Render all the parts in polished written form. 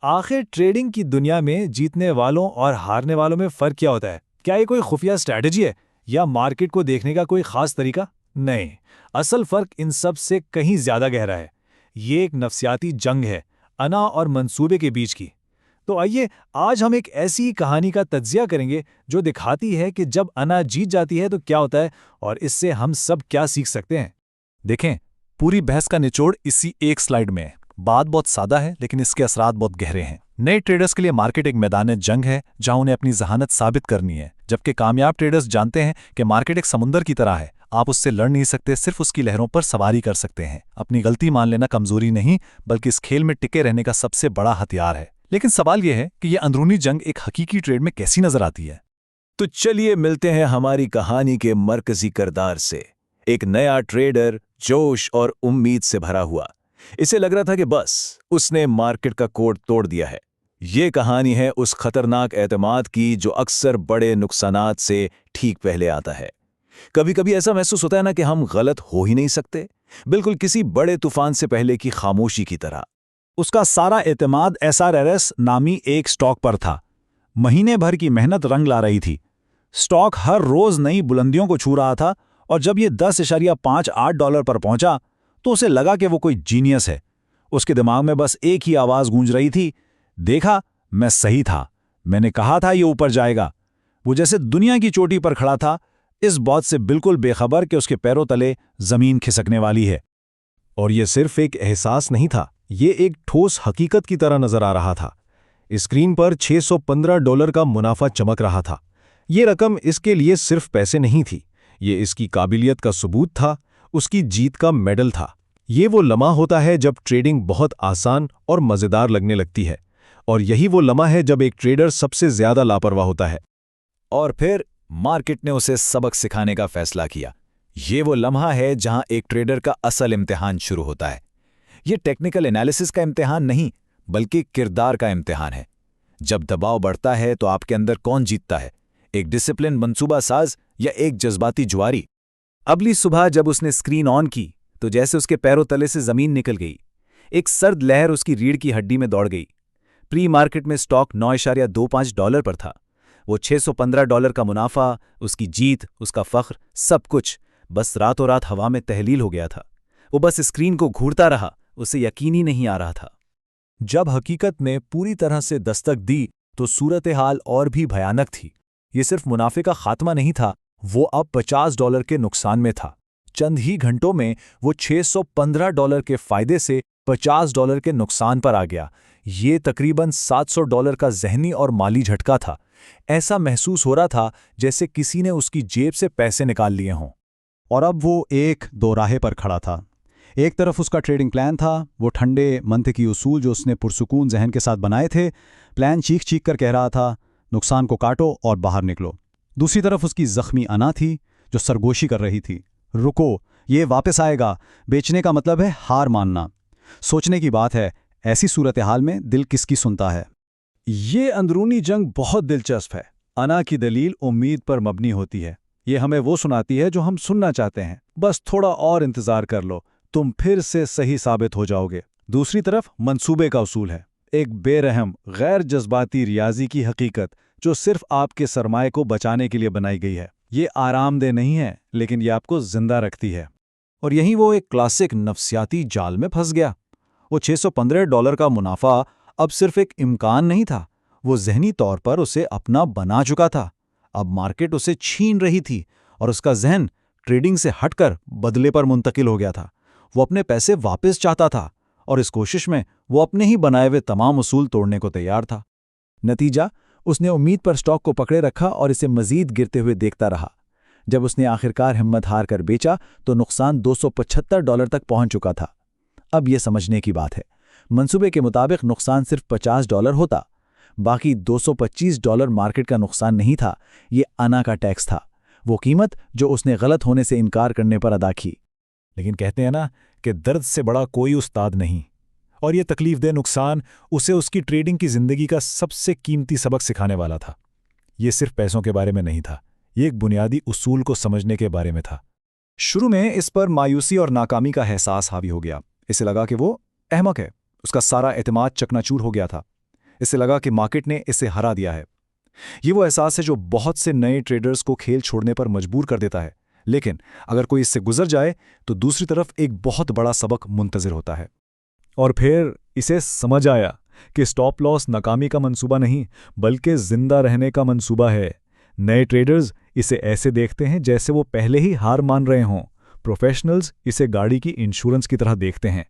आखिर ट्रेडिंग की दुनिया में जीतने वालों और हारने वालों में फ़र्क क्या होता है? क्या ये कोई खुफिया स्ट्रैटेजी है या मार्केट को देखने का कोई ख़ास तरीका? नहीं, असल फ़र्क इन सब से कहीं ज़्यादा गहरा है। ये एक नफ्सियाती जंग है, अना और मंसूबे के बीच की। तो आइए आज हम एक ऐसी कहानी का तज्जिया करेंगे जो दिखाती है कि जब अना जीत जाती है तो क्या होता है और इससे हम सब क्या सीख सकते हैं। देखें, पूरी बहस का निचोड़ इसी एक स्लाइड में है। बात बहुत सादा है, लेकिन इसके असरात बहुत गहरे हैं। नए ट्रेडर्स के लिए मार्केट एक मैदान जंग है जहां उन्हें अपनी जहानत साबित करनी है, जबकि कामयाब ट्रेडर्स जानते हैं कि मार्केट एक समुंदर की तरह है। आप उससे लड़ नहीं सकते, सिर्फ उसकी लहरों पर सवारी कर सकते हैं। अपनी गलती मान लेना कमजोरी नहीं, बल्कि इस खेल में टिके रहने का सबसे बड़ा हथियार है। लेकिन सवाल यह है कि यह अंदरूनी जंग एक हकीकी ट्रेड में कैसी नजर आती है। तो चलिए मिलते हैं हमारी कहानी के मरकजी किरदार से। एक नया ट्रेडर, जोश और उम्मीद से भरा हुआ। इसे लग रहा था कि बस उसने मार्केट का कोड तोड़ दिया है। ये कहानी है उस खतरनाक एतमाद की जो अक्सर बड़े नुकसानात से ठीक पहले आता है। कभी कभी ऐसा महसूस होता है ना कि हम गलत हो ही नहीं सकते, बिल्कुल किसी बड़े तूफान से पहले की खामोशी की तरह। उसका सारा एतमाद SRRS नामी एक स्टॉक पर था। महीने भर की मेहनत रंग ला रही थी। स्टॉक हर रोज नई बुलंदियों को छू रहा था और जब ये $10.58 पर पहुंचा तो उसे लगा कि वो कोई जीनियस है। उसके दिमाग में बस एक ही आवाज गूंज रही थी, देखा, मैं सही था, मैंने कहा था ये ऊपर जाएगा। वो जैसे दुनिया की चोटी पर खड़ा था, इस बात से बिल्कुल बेखबर कि उसके पैरों तले जमीन खिसकने वाली है। और ये सिर्फ एक एहसास नहीं था, ये एक ठोस हकीकत की तरह नजर आ रहा था। स्क्रीन पर $615 का मुनाफा चमक रहा था। ये रकम इसके लिए सिर्फ पैसे नहीं थी, ये इसकी काबिलियत का सबूत था, उसकी जीत का मेडल था। ये वो लम्हा होता है जब ट्रेडिंग बहुत आसान और मज़ेदार लगने लगती है, और यही वो लम्हा है जब एक ट्रेडर सबसे ज्यादा लापरवाह होता है। और फिर मार्केट ने उसे सबक सिखाने का फैसला किया। ये वो लम्हा है जहां एक ट्रेडर का असल इम्तिहान शुरू होता है। ये टेक्निकल एनालिसिस का इम्तिहान नहीं, बल्कि किरदार का इम्तिहान है। जब दबाव बढ़ता है तो आपके अंदर कौन जीतता है, एक डिसिप्लिन मंसूबा साज या एक जज्बाती जुआरी? अगली सुबह जब उसने स्क्रीन ऑन की तो जैसे उसके पैरों तले से जमीन निकल गई। एक सर्द लहर उसकी रीढ़ की हड्डी में दौड़ गई। प्री मार्केट में स्टॉक $9.25 पर था। वो $615 का मुनाफा, उसकी जीत, उसका फख्र, सब कुछ बस रातों रात हवा में तहलील हो गया था। वो बस स्क्रीन को घूरता रहा, उसे यकीन ही नहीं आ रहा था। जब हकीकत ने पूरी तरह से दस्तक दी तो सूरत हाल और भी भयानक थी। ये सिर्फ मुनाफे का खात्मा नहीं था, वो अब $50 के नुकसान में था। चंद ही घंटों में वो $615 के फायदे से $50 के नुकसान पर आ गया। ये तकरीबन $700 का जहनी और माली झटका था। ऐसा महसूस हो रहा था जैसे किसी ने उसकी जेब से पैसे निकाल लिए हों। और अब वो एक दो राहे पर खड़ा था। एक तरफ उसका ट्रेडिंग प्लान था, वो ठंडे मंतकी उसूल जो उसने पुरसुकून जहन के साथ बनाए थे। प्लान चीख चीख कर कह रहा था, नुकसान को काटो और बाहर निकलो। दूसरी तरफ उसकी जख्मी अना थी जो सरगोशी कर रही थी, रुको, ये वापस आएगा। बेचने का मतलब है हार मानना। सोचने की बात है, ऐसी सूरत हाल में दिल किसकी सुनता है? ये अंदरूनी जंग बहुत दिलचस्प है। अना की दलील उम्मीद पर मबनी होती है। ये हमें वो सुनाती है जो हम सुनना चाहते हैं, बस थोड़ा और इंतजार कर लो, तुम फिर से सही साबित हो जाओगे। दूसरी तरफ मंसूबे का उसूल है, एक बेरहम गैर जज्बाती रियाजी की हकीकत जो सिर्फ आपके सरमाए को बचाने के लिए बनाई गई है। ये आरामदेह नहीं है, लेकिन ये आपको जिंदा रखती है। और यहीं वो एक क्लासिक नफ्सियाती जाल में फंस गया। वो $615 का मुनाफा अब सिर्फ एक इम्कान नहीं था, वो जहनी तौर पर उसे अपना बना चुका था। अब मार्केट उसे छीन रही थी और उसका जहन ट्रेडिंग से हटकर बदले पर मुंतकिल हो गया था। वो अपने पैसे वापस चाहता था और इस कोशिश में वो अपने ही बनाए हुए तमाम उसूल तोड़ने को तैयार था। नतीजा, उसने उम्मीद पर स्टॉक को पकड़े रखा और इसे मजीद गिरते हुए देखता रहा। जब उसने आखिरकार हिम्मत हार कर बेचा तो नुकसान $275 तक पहुंच चुका था। अब यह समझने की बात है, मंसूबे के मुताबिक नुकसान सिर्फ $50 होता, बाकी $225 मार्केट का नुकसान नहीं था। ये अना का टैक्स था, वो कीमत जो उसने गलत होने से इनकार करने पर अदा की। लेकिन कहते हैं ना कि दर्द से बड़ा कोई उस्ताद नहीं, और ये तकलीफदेह नुकसान उसे उसकी ट्रेडिंग की जिंदगी का सबसे कीमती सबक सिखाने वाला था। ये सिर्फ पैसों के बारे में नहीं था, ये एक बुनियादी उसूल को समझने के बारे में था। शुरू में इस पर मायूसी और नाकामी का एहसास हावी हो गया। इसे लगा कि वो अहमक है, उसका सारा एतमाद चकनाचूर हो गया था। इसे लगा कि मार्केट ने इसे हरा दिया है। ये वो एहसास है जो बहुत से नए ट्रेडर्स को खेल छोड़ने पर मजबूर कर देता है। लेकिन अगर कोई इससे गुजर जाए तो दूसरी तरफ एक बहुत बड़ा सबक मुंतज़िर होता है। और फिर इसे समझ आया कि स्टॉप लॉस नाकामी का मंसूबा नहीं, बल्कि जिंदा रहने का मंसूबा है। नए ट्रेडर्स इसे ऐसे देखते हैं जैसे वो पहले ही हार मान रहे हों। प्रोफेशनल्स इसे गाड़ी की इंश्योरेंस की तरह देखते हैं।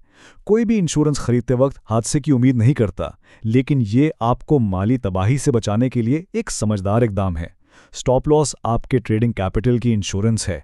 कोई भी इंश्योरेंस खरीदते वक्त हादसे की उम्मीद नहीं करता, लेकिन ये आपको माली तबाही से बचाने के लिए एक समझदार इकदाम है। स्टॉप लॉस आपके ट्रेडिंग कैपिटल की इंश्योरेंस है।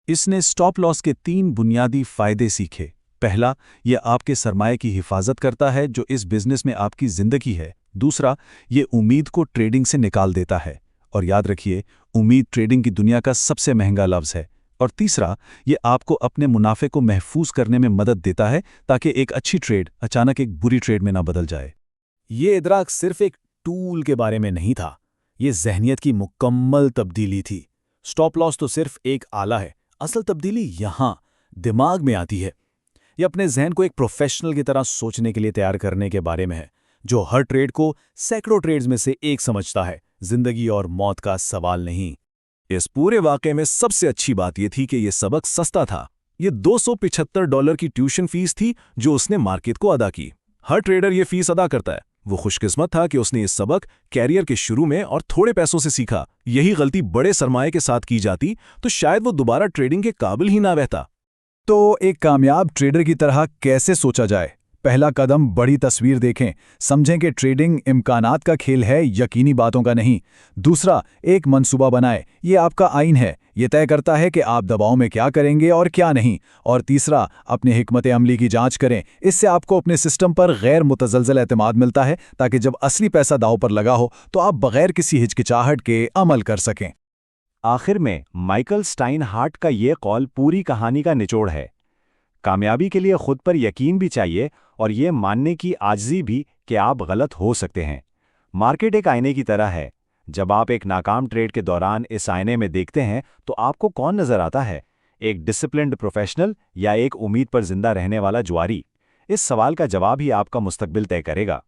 इसने स्टॉप लॉस के 3 बुनियादी फायदे सीखे। पहला, यह आपके सरमाए की हिफाजत करता है जो इस बिजनेस में आपकी जिंदगी है। दूसरा, ये उम्मीद को ट्रेडिंग से निकाल देता है, और याद रखिए, उम्मीद ट्रेडिंग की दुनिया का सबसे महंगा लफ्ज़ है। और तीसरा, ये आपको अपने मुनाफे को महफूज करने में मदद देता है ताकि एक अच्छी ट्रेड अचानक एक बुरी ट्रेड में ना बदल जाए। ये इदराक सिर्फ एक टूल के बारे में नहीं था, ये ज़हनियत की मुकम्मल तब्दीली थी। स्टॉप लॉस तो सिर्फ एक आला है, असल तब्दीली यहाँ दिमाग में आती है। ये अपने जहन को एक प्रोफेशनल की तरह सोचने के लिए तैयार करने के बारे में है, जो हर ट्रेड को सैकड़ों ट्रेड्स में से एक समझता है, जिंदगी और मौत का सवाल नहीं। इस पूरे वाक़े में सबसे अच्छी बात यह थी कि यह सबक सस्ता था। ये $275 की ट्यूशन फीस थी जो उसने मार्केट को अदा की। हर ट्रेडर ये फीस अदा करता है। वो खुशकिस्मत था कि उसने इस सबक कैरियर के शुरू में और थोड़े पैसों से सीखा। यही गलती बड़े सरमाए के साथ की जाती तो शायद वो दोबारा ट्रेडिंग के काबिल ही ना रहता। तो एक कामयाब ट्रेडर की तरह कैसे सोचा जाए? पहला कदम, बड़ी तस्वीर देखें, समझें कि ट्रेडिंग इम्कानात का खेल है, यकीनी बातों का नहीं। दूसरा, एक मंसूबा बनाएं, ये आपका आइन है, ये तय करता है कि आप दबाव में क्या करेंगे और क्या नहीं। और तीसरा, अपनी हिकमत अमली की जांच करें, इससे आपको अपने सिस्टम पर गैर मुतज़लज़ल एतमाद मिलता है ताकि जब असली पैसा दाव पर लगा हो तो आप बगैर किसी हिचकिचाहट के अमल कर सकें। आखिर में माइकल स्टाइनहार्ट का ये कौल पूरी कहानी का निचोड़ है। कामयाबी के लिए खुद पर यकीन भी चाहिए और ये मानने की आजिज़ी भी कि आप गलत हो सकते हैं। मार्केट एक आईने की तरह है। जब आप एक नाकाम ट्रेड के दौरान इस आईने में देखते हैं तो आपको कौन नज़र आता है, एक डिसिप्लिन्ड प्रोफेशनल या एक उम्मीद पर जिंदा रहने वाला जुआरी? इस सवाल का जवाब ही आपका मुस्तकबिल तय करेगा।